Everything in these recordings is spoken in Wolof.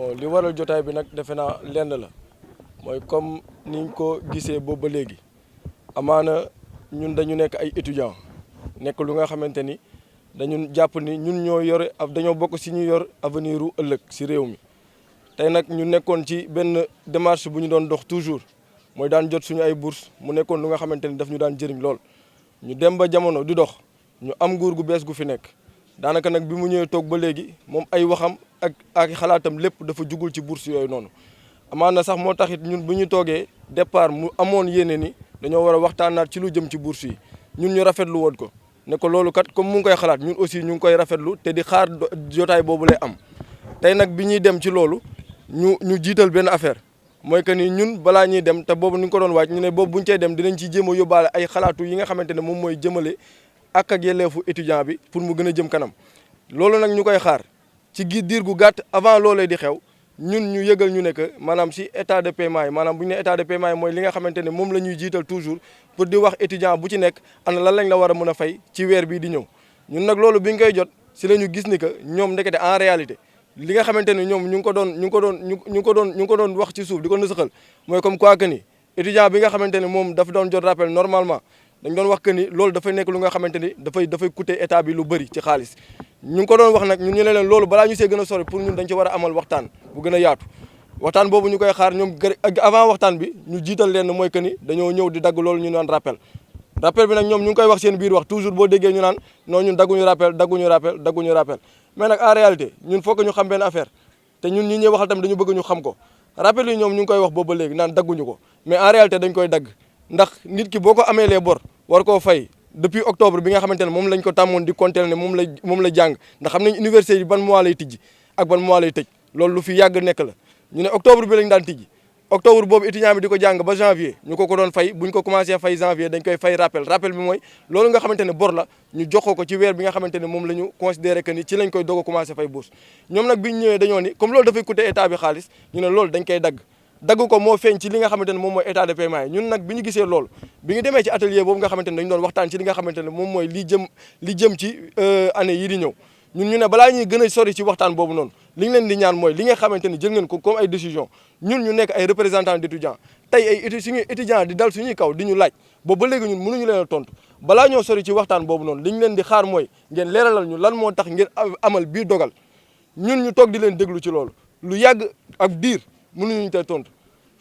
bon li waral jotaay bi nag defe naa lenn la mooy comme niñ ko gisee boobu ba léegi amaana ñun dañu nekk ay étudiants nekk lu nga xamante ni dañu jàpp ni ñun ñoo yore dañoo bokk si ñu yor avenir u ëllëg si réew mi tey nag ñu nekkoon ci benn démarche bu ñu doon dox toujours mooy daan jot suñu ay bourse mu nekkoon lu nga xamante ni daf ñu daan jëriñ lool ñu dem ba jamono di dox ñu am nguur gu bees gu fi nekk daanaka nag bi mu ñëwee toog ba léegi moom ay waxam ak xalaatam lépp dafa jugul ci bourse yooyu noonu amaana sax moo taxit ñun bu ñu toogee départ mu amoon yéene ni dañoo war a waxtaanaat ci lu jëm ci bourse yi ñun ñu rafetlu woon ko ne ko loolu kat comme mu ngi koy xalaat ñun aussi ñu ngi koy rafetlu te di xaar jotaay boobu lay am tey nag bi ñuy dem ci loolu ñu jiital benn affaire mooy que ni ñun balaa ñuy dem te boobu ni ñu ko doon waaj ñu ne boobu bu ñu cay dem dinañ ci jéem a yóbbaale ay xalaatu yi nga xamante ne moom mooy jëmale ak yelleefu étudiant bi pour mu gën a jëm kanam loolu nag ñu koy xaar ci diir gu gàtt avant loolee di xew ñun ñu yëgal ñu ne que maanaam si état de paiement yi maanaam bu ñu ne état de paiement yi mooy li nga xamante ne moom la ñuy jiital toujours pour di wax étudiant bu ci nekk ana lan lañ la war a mën a fay ci weer bii di ñëw ñun nag loolu bi ñu koy jot si la ñu gis ni que ñoom ndekete en réalité li nga xamante ne ñoom ñu ngi ko doon wax ci suuf di ko nësaxal mooy comme quoi que ni étudiant bi nga xamante ne moom dafa doon jot rappel normalement dañ doon wax que ni loolu dafay nekk lu nga xamante ni dafay coûter état bi lu bëri ci xaalis ñu ngi ko doon wax nag ñun ñu ne leen loolu balaa ñu see gën a sori pour ñun dañ ci war a amal waxtaan bu gën a yaatu waxtaan boobu ñu koy xaar ñoom avant waxtaan bi ñu jiital leen mooy que ni dañoo ñëw di dagg loolu ñu naan rappel bi nag ñoom ñu ngi koy wax seen biir wax toujours boo déggee ñu naan non ñun dagguñu rappel mais nag en réalité ñun faut que ñu xam benn affaire te ñun ñi ñuy waxal tamit dañu bëgg ñu xam ko rappel yi ñoom ñu ngi koy wax boobu ba léegi naan dagguñu ko mais en réalité dañ koy dagg ndax nit ki boo ko amee les bor war koo fay depuis octobre bi nga xamante ne moom lañ ko tàmmoon di compter ne moom la jàng ndax xam nañ université yi ban mois lay tijji ak ban mois lay tëj loolu lu fi yàgg nekk la ñu ne octobre bi lañ daan tijji octobre boobu étudiant bi di ko jàng ba janvier ñu ko doon fay buñ ko commencé fay janvier dañ koy fay rappel bi mooy loolu nga xamante ne bor la ñu jox ko ci weer bi nga xamante ne moom la ñu considéré que ni ci lañ koy doog a commencé fay bourse ñoom nag biñ ñëwee dañoo ni comme loolu dafay coûter état bi xaalis ñu ne loolu dañ koy dagg ko moo feeñ ci li nga xamante ne moom mooy état de paiement yi ñun nag bi ñu gisee loolu bi ñu demee ci atelier boobu nga xamante ne dañu doon waxtaan ci li nga xamante ne moom mooy li jëm ci année yi di ñëw ñun ñu ne balaa ñuy gën a sori ci waxtaan boobu noonu li ñu leen di ñaan mooy li nga xamante ni jël ngeen ko comme ay décision ñun ñu nekk ay représentants d'étudiants tey ay suñuy étudiants di dal suñuy kaw di ñu laaj boobu ba léegi ñun mënuñu leen a tontu balaa ñoo sori ci waxtaan boobu noonu li ñu leen di xaar mooy ngeen leeralal ñu lan moo tax ngeen amal bii dogal ñun ñu toog di leen déglu ci loolu lu yàgg ak diir mënuñu tey tontu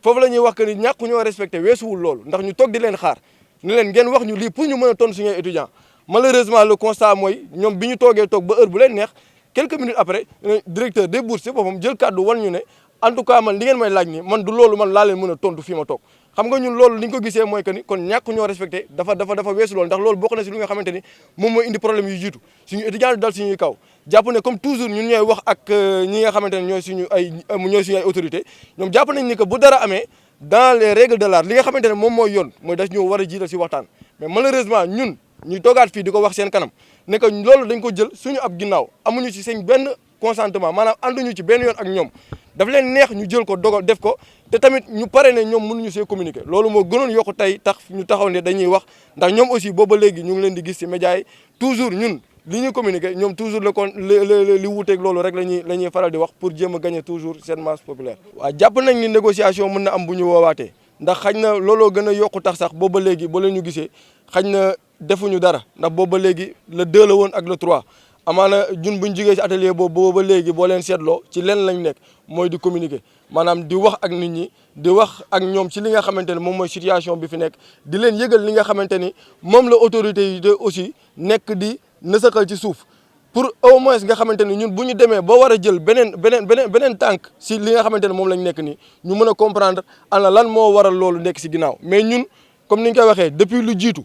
foofu la ñuy wax que ni ñàkku ñoo respecté weesuwul loolu ndax ñu toog di leen xaar ne leen ngeen wax ñu lii pour ñu mën a tontu suñuy étudiants malheureusement le constat mooy ñoom bi ñu toogee toog ba heure bu leen neex quelques minutes après directeur des bourses boppam jël kàddu wan ñu ne en tout cas man li ngeen may laaj ni man du loolu man laa leen mën a tontu fii ma toog xam nga ñun loolu li ñu ko gisee mooy que ni kon ñàkk ñoo respecté dafa weesu loolu ndax loolu bokk na si li nga xamante ni moom mooy indi problème yu jiitu suñu étudiants di dal suñuy kaw jàpp ne comme toujours ñun ñooy wax ak ñi nga xamante ne ñooy suñu ay autorité ñoom jàpp nañ ni que bu dara amee dans les règles de l'art li nga xamante ne moom mooy yoon mooy daf ñoo war a jiital si waxtaan mais malheureusement ñun ñu toogaat fii di ko wax seen kanam ne que loolu dañ ko jël suñu ab ginnaaw amuñu ci seen benn consentement maanaam ànduñu ci benn yoon ak ñoom daf leen neex ñu jël ko dogal def ko te tamit ñu pare ne ñoom mënuñu see communiquer loolu moo gënoon yokku tey tax ñu taxaw ne dañuy wax ndax ñoom aussi booba léegi ñu ngi leen di gis ci médias yi toujours ñun li ñuy communiquer ñoom toujours li wuuteeg loolu rek la ñuy faral di wax pour jéem a gagner toujours cette masse populaire. waaw jàpp nañ ni négociation mën na am bu ñu woowaatee ndax xañ na looloo gën a yokku tax sax booba léegi boo leen ñu gisee xañ na defuñu dara ndax booba léegi le 2 la woon ak le 3 amaana ñun buñ jugee ci atelier boobu ba léegi boo leen seetloo ci leen lañ nekk mooy di communiquer maanaam di wax ak nit ñi di wax ak ñoom ci li nga xamante ne moom mooy situation bi fi nekk di leen yëgal li nga xamante ni moom la autorité yi aussi nekk di nësaxal ci suuf pour au moins nga xamante ni ñun bu ñu demee ba war a jël beneen tànk si li nga xamante ne moom lañ nekk nii ñu mën a comprendre ana lan moo waral loolu nekk si ginnaaw mais ñun comme ni ñu koy waxee depuis lu jiitu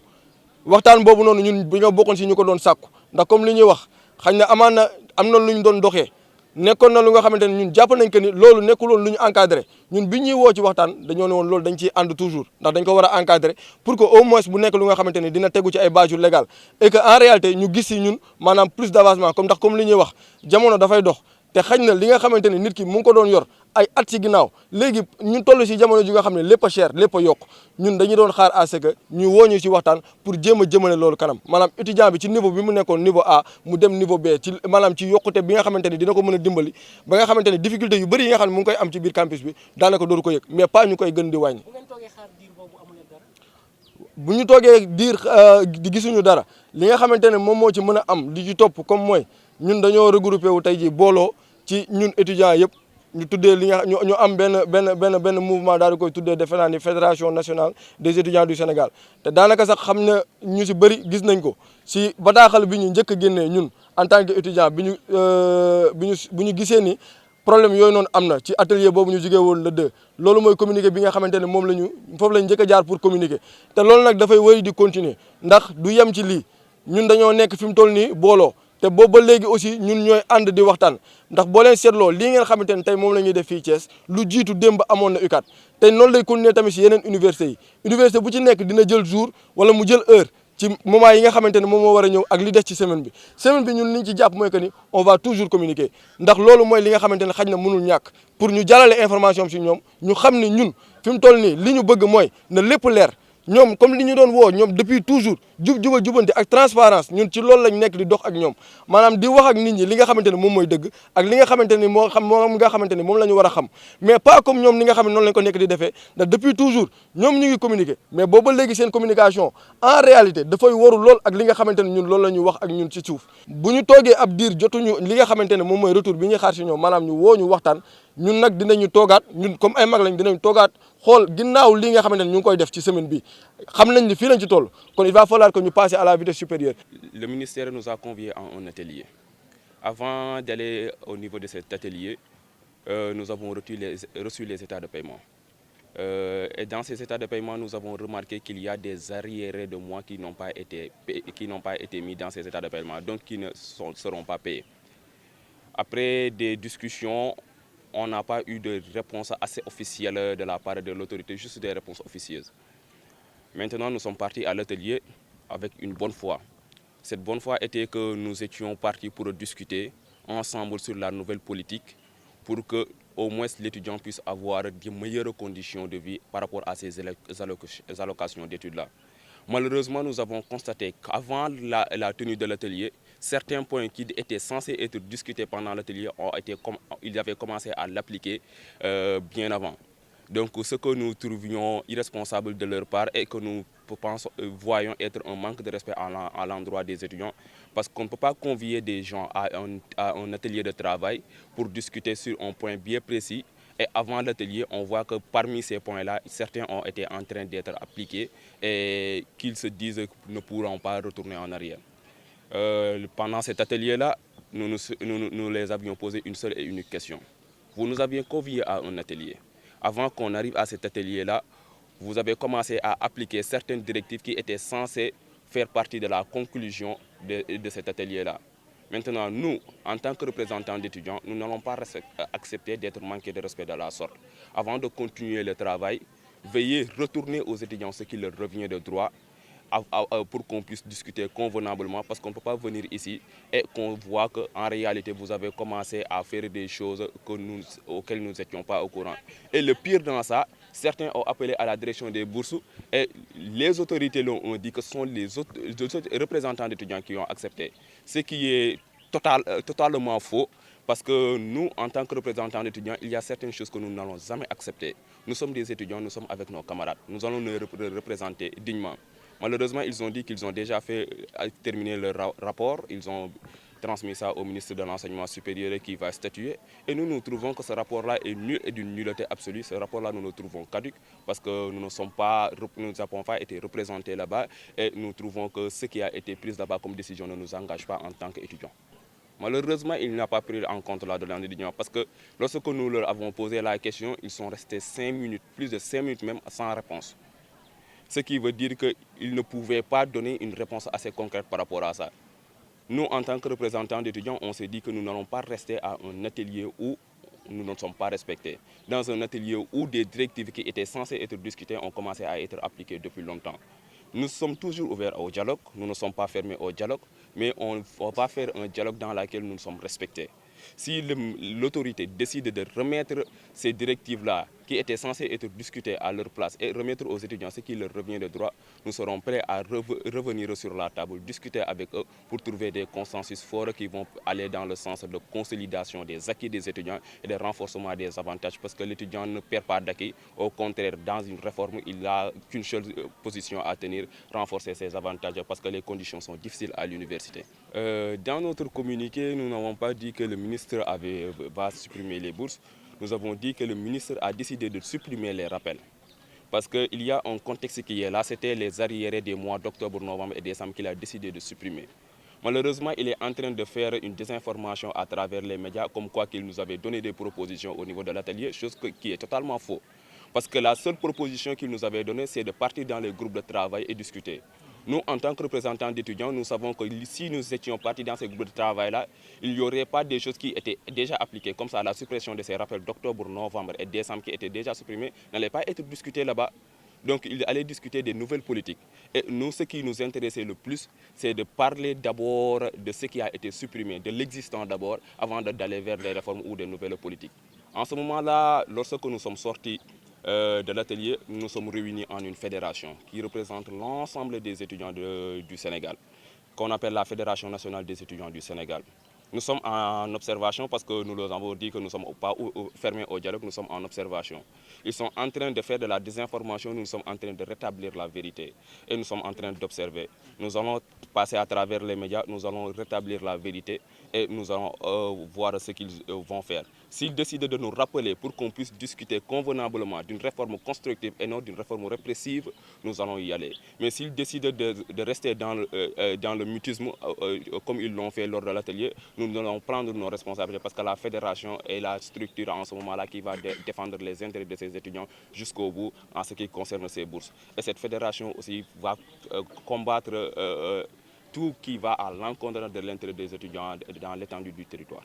waxtaan boobu noonu ñun bu ñu bokkoon si ñu ko doon sàkku ndax comme li ñuy wax xañ na am na lu ñu doon doxee nekkoon na lu nga xamante ne ñun jàpp nañ que ni loolu nekkuloon lu ñu encadré ñun bi ñuy woo ci waxtaan dañoo ne woon loolu dañ ciy ànd toujours ndax dañ ko war a encadré pour que au moins bu nekk lu nga xamante ni dina tegu ci ay base yu légal et que en réalité ñu gis si ñun maanaam plus d' avancement comme ndax comme li ñuy wax jamono dafay dox te xañ na li nga xamante ne nit ki mu ngi ko doon yor ay at ci ginnaaw léegi ñun toll si jamono ji nga xam ne lépp a cher lépp a yokk ñun dañuy doon xaar à ce que ñu woo ñu ci waxtaan pour jéem a jëmale loolu kanam maanaam étudiant bi ci niveau bi mu nekkoon niveau A mu dem niveau B ci maanaam ci yokkute bi nga xamante ne dina ko mën a dimbali ba nga xamante ne difficulté yu bëri yi nga xam ne mu ngi koy am ci biir campus bi daanaka dootu ko yëg mais pas ñu koy gën di wàññi. bu ñu toogee diir di gisuñu dara li nga xamante ne moom moo ci mën a am li ci topp comme mooy ñun dañoo regroupé wu tey jii booloo ci ñun étudiants yëpp ñu tuddee li nga ñu am benn mouvement daal di koy tuddee defe naa ni fédération nationale des étudiants du Sénégal te daanaka sax xam na ñu si bëri gis nañ ko si bataaxal bi ñu njëkk a génnee ñun en tant que étudiant bi ñu gisee ni problème yooyu noonu am na ci atelier boobu ñu jugee woon le 2 loolu mooy communiqué bi nga xamante ne moom la ñu foofu lañ njëkk a jaar pour communiquer te loolu nag dafay wéy di continuer ndax du yem ci lii ñun dañoo nekk fi mu toll nii booloo te boobu ba léegi aussi ñun ñooy ànd di waxtaan ndax boo leen seetloo lii ngeen xamante ne tey moom la ñuy def fii Thiès lu jiitu démb amoon na UCAD te noonu lay continuer tamit si yeneen université yi université bu ci nekk dina jël jour wala mu jël heure ci moment yi nga xamante ne moom moo war a ñëw ak li des ci semaine bi ñun liñ ci jàpp mooy que ni on va toujours communiquer ndax loolu mooy li nga xamante ne xaj na mënul ñàkk pour ñu jàllale information si ñoom ñu xam ni ñun fi mu toll nii li ñu bëgg mooy na lépp leer ñoom comme li ñu doon woo ñoom depuis toujours jubante ak transparence ñun ci loolu lañ nekk di dox ak ñoom maanaam di wax ak nit ñi li nga xamante ne moom mooy dëgg ak li nga xamante ni moom nga xamante ni moom la ñu war a xam mais pas comme ñoom ni nga xam ne noonu lañ ko nekk di defee ndax depuis toujours ñoom ñu ngi communiquer mais booba léegi seen communication en réalité dafay waru lool ak li nga xamante ne ñun loolu la ñu wax ak ñun ci suuf bu ñu toogee ab diir jotuñu li nga xamante ne moom mooy retour bi ñuy xaar si ñoom maanaam ñu woo ñu waxtaan ñun nag dinañu toogaat ñun comme ay mag lañ dinañ toogaat xool ginnaaw li nga xamante ne ñu ngi koy def ci semaine bi xam nañ ni fii lañ ci toll kon il va falloir que ñu passer à la vitesse supérieure. Le ministère nous a conviés à un atelier. Avant d'aller au niveau de cet atelier, nous avons reçu les états de paiement. Et dans ces états de paiement, nous avons remarqué qu'il y a des arriérés de mois qui n'ont pas été mis dans ces états de paiement, donc qui ne seront pas payés. Après des discussions, on n'a pas eu de réponse assez officielle de la part de l'autorité, juste des réponses officieuses. Maintenant, nous sommes partis à l'atelier avec une bonne foi. Cette bonne foi était que nous étions partis pour discuter ensemble sur la nouvelle politique pour que au moins l'étudiant puisse avoir de meilleures conditions de vie par rapport à ces allocations d'études-là. Malheureusement, nous avons constaté qu'avant la tenue de l'atelier, certains points qui étaient censés être discutés pendant l'atelier, ils avaient commencé à l'appliquer bien avant. Donc ce que nous trouvions irresponsable de leur part et que nous voyons être un manque de respect à l'endroit des étudiants, parce qu'on ne peut pas convier des gens à un atelier de travail pour discuter sur un point bien précis. Et avant l'atelier, on voit que parmi ces points-là, certains ont été en train d'être appliqués et qu'ils se disent qu'ils ne pourront pas retourner en arrière. Pendant cet atelier-là, nous les avions posé une seule et unique question. Vous nous aviez conviés à un atelier. Avant qu'on arrive à cet atelier-là, vous avez commencé à appliquer certaines directives qui étaient censées faire partie de la conclusion de cet atelier-là. Maintenant, nous, en tant que représentants d'étudiants, nous n'allons pas accepter d'être manqués de respect de la sorte. Avant de continuer le travail, veuillez retourner aux étudiants ce qui leur revient de droit pour qu'on puisse discuter convenablement, parce qu'on ne peut pas venir ici et qu'on voit qu'en réalité, vous avez commencé à faire des choses auxquelles nous n'étions pas au courant. Et le pire dans ça, certains ont appelé à la direction des bourses et les autorités ont dit que ce sont les autres représentants d'étudiants qui ont accepté. Ce qui est totalement faux, parce que nous, en tant que représentants d'étudiants, il y a certaines choses que nous n'allons jamais accepter. Nous sommes des étudiants, nous sommes avec nos camarades. Nous allons nous représenter dignement. Malheureusement, ils ont dit qu'ils ont déjà terminé leur rapport. Ils ont transmis ça au ministre de l'Enseignement supérieur qui va statuer. Et nous trouvons que ce rapport-là est nul et d'une nullité absolue. Ce rapport-là, nous le trouvons caduc parce que nous n'avons pas été représentés là-bas. Et nous trouvons que ce qui a été pris là-bas comme décision ne nous engage pas en tant qu'étudiants. Malheureusement, il n'a pas pris en compte la demande d'étudiants parce que lorsque nous leur avons posé la question, ils sont restés 5 minutes, plus de 5 minutes même, sans réponse. Ce qui veut dire qu'ils ne pouvaient pas donner une réponse assez concrète par rapport à ça. Nous, en tant que représentants d'étudiants, on s'est dit que nous n'allons pas rester à un atelier où nous ne sommes pas respectés. Dans un atelier où des directives qui étaient censées être discutées ont commencé à être appliquées depuis longtemps. Nous sommes toujours ouverts au dialogue, nous ne sommes pas fermés au dialogue, mais on va faire un dialogue dans lequel nous sommes respectés. Si l'autorité décide de remettre ces directives-là, qui étaient censées être discutées à leur place, et remettre aux étudiants ce qui leur revient de droit, nous serons prêts à revenir sur la table, discuter avec eux pour trouver des consensus forts qui vont aller dans le sens de consolidation des acquis des étudiants et de renforcement des avantages, parce que l'étudiant ne perd pas d'acquis. Au contraire, dans une réforme, il n'a qu'une seule position à tenir, renforcer ses avantages, parce que les conditions sont difficiles à l'université. Dans notre communiqué, nous n'avons pas dit que le ministre va supprimer les bourses. Nous avons dit que le ministre a décidé de supprimer les rappels. Parce qu'il y a un contexte qui est là, c'était les arriérés des mois d'octobre, novembre et décembre qu'il a décidé de supprimer. Malheureusement, il est en train de faire une désinformation à travers les médias, comme quoi qu'il nous avait donné des propositions au niveau de l'atelier, chose qui est totalement faux. Parce que la seule proposition qu'il nous avait donnée, c'est de partir dans les groupes de travail et discuter. Nous, en tant que représentants d'étudiants, nous savons que si nous étions partis dans ces groupes de travail-là, il n'y aurait pas des choses qui étaient déjà appliquées, comme ça la suppression de ces rappels d'octobre, novembre et décembre qui étaient déjà supprimés, n'allait pas être discutée là-bas. Donc il allait discuter des nouvelles politiques. Et nous, ce qui nous intéressait le plus, c'est de parler d'abord de ce qui a été supprimé, de l'existant d'abord, avant d'aller vers des réformes ou des nouvelles politiques. En ce moment-là, lorsque nous sommes sortis de l'atelier, nous sommes réunis en une fédération qui représente l'ensemble des étudiants du Sénégal, qu'on appelle la Fédération nationale des étudiants du Sénégal. Nous sommes en observation parce que nous leur avons dit que nous ne sommes pas fermés au dialogue, nous sommes en observation. Ils sont en train de faire de la désinformation, nous sommes en train de rétablir la vérité et nous sommes en train d'observer. Nous allons passer à travers les médias, nous allons rétablir la vérité et nous allons voir ce qu'ils vont faire. S'ils décident de nous rappeler pour qu'on puisse discuter convenablement d'une réforme constructive et non d'une réforme répressive, nous allons y aller. Mais s'ils décident de rester dans le mutisme, comme ils l'ont fait lors de l'atelier, nous allons prendre nos responsabilités parce que la fédération est la structure en ce moment-là qui va défendre les intérêts de ces étudiants jusqu'au bout en ce qui concerne ces bourses. Et cette fédération aussi va combattre tout qui va à l'encontre de l'intérêt des étudiants dans l'étendue du territoire.